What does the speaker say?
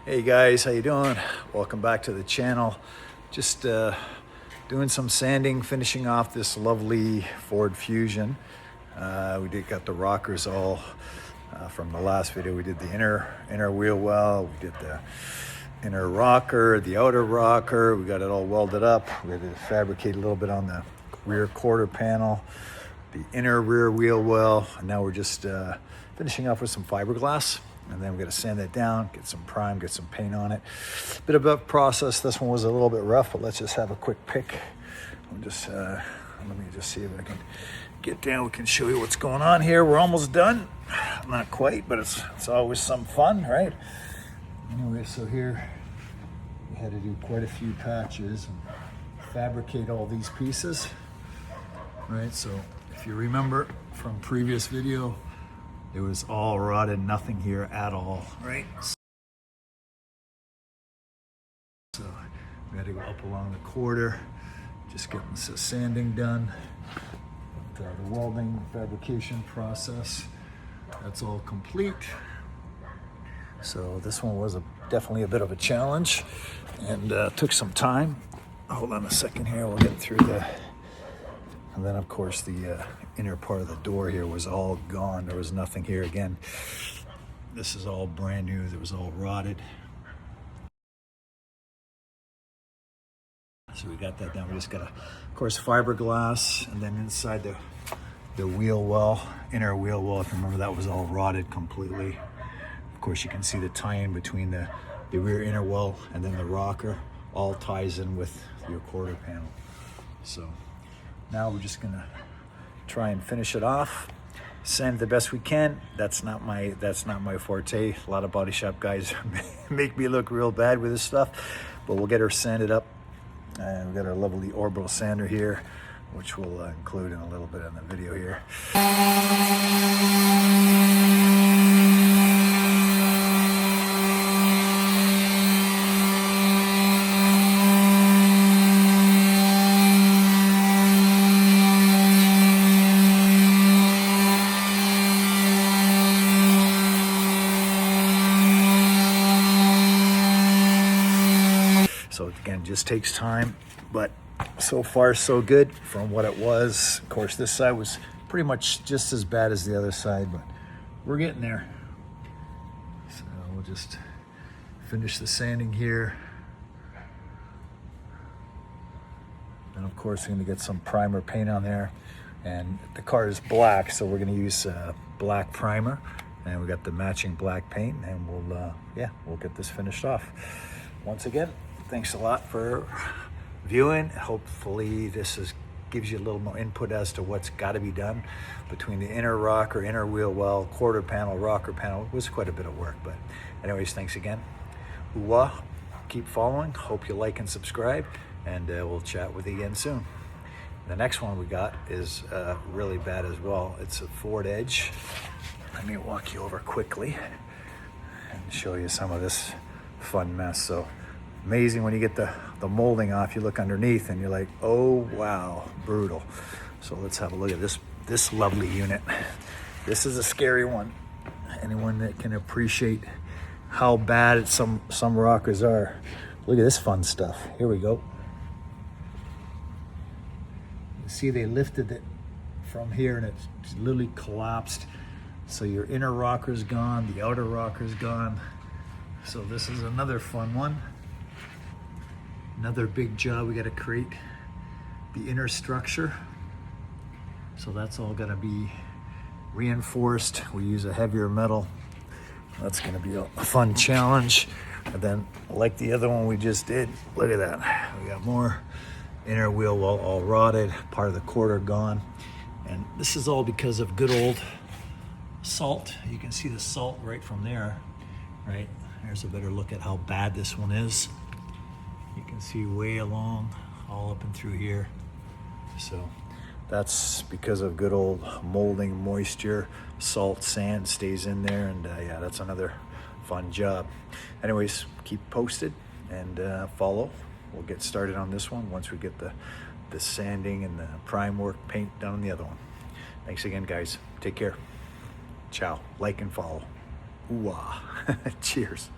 Hey guys, how you doing? Welcome back to the channel. Just doing some sanding, finishing off this lovely Ford Fusion. We got the rockers all from the last video. We did the inner wheel well. We did the inner rocker, the outer rocker. We got it all welded up. We had to fabricate a little bit on the rear quarter panel, the inner rear wheel well, and now we're just finishing off with some fiberglass. And then we got to sand that down, get some prime, get some paint on it. Bit of a process. This one was a little bit rough, but let's just have a quick pick. Let me just see if I can get down. We can show you what's going on here. We're almost done. Not quite, but it's always some fun, right? Anyway, so here we had to do quite a few patches and fabricate all these pieces, right? So if you remember from previous video, it was all rotted, nothing here at all, right? So we had to go up along the quarter, just getting the sanding done. The welding fabrication process, that's all complete. So this one was definitely a bit of a challenge and took some time. Hold on a second here, we'll get through and then of course the inner part of the door here was all gone. There was nothing here. Again, this is all brand new. It was all rotted. So we got that done. We just got of course, fiberglass, and then inside the wheel well, inner wheel well, if you remember, that was all rotted completely. Of course, you can see the tie-in between the rear inner well and then the rocker all ties in with your quarter panel. So now we're just gonna try and finish it off, sand the best we can. That's not my forte. A lot of body shop guys make me look real bad with this stuff, but we'll get her sanded up. And we've got our lovely orbital sander here, which we'll include in a little bit in the video here. So again, just takes time, but so far so good from what it was. Of course, this side was pretty much just as bad as the other side, but we're getting there. So we'll just finish the sanding here. And of course, we're gonna get some primer paint on there. And the car is black, so we're gonna use black primer. And we got the matching black paint, and we'll get this finished off. Once again, thanks a lot for viewing. Hopefully this gives you a little more input as to what's got to be done between the inner rocker, inner wheel well, quarter panel, rocker panel. It was quite a bit of work, but anyways, thanks again. Ooh-wah. Keep following. Hope you like and subscribe, and we'll chat with you again soon. The next one we got is really bad as well. It's a Ford Edge. Let me walk you over quickly and show you some of this fun mess. So amazing when you get the molding off, you look underneath and you're like, oh wow, brutal. So let's have a look at this lovely unit. This is a scary one. Anyone that can appreciate how bad some rockers are, look at this fun stuff. Here we go. You see they lifted it from here and it's literally collapsed. So your inner rocker's gone, the outer rocker's gone. So this is another fun one. Another big job. We got to create the inner structure. So that's all going to be reinforced. We use a heavier metal. That's going to be a fun challenge. And then, like the other one we just did, look at that. We got more inner wheel well all rotted, part of the quarter gone. And this is all because of good old salt. You can see the salt right from there, right? Here's a better look at how bad this one is. You can see way along, all up and through here. So that's because of good old molding, moisture, salt, sand stays in there, and yeah, that's another fun job. Anyways, keep posted and follow. We'll get started on this one once we get the sanding and the prime work paint done on the other one. Thanks again, guys. Take care. Ciao. Like and follow. Ooh-ah. Cheers.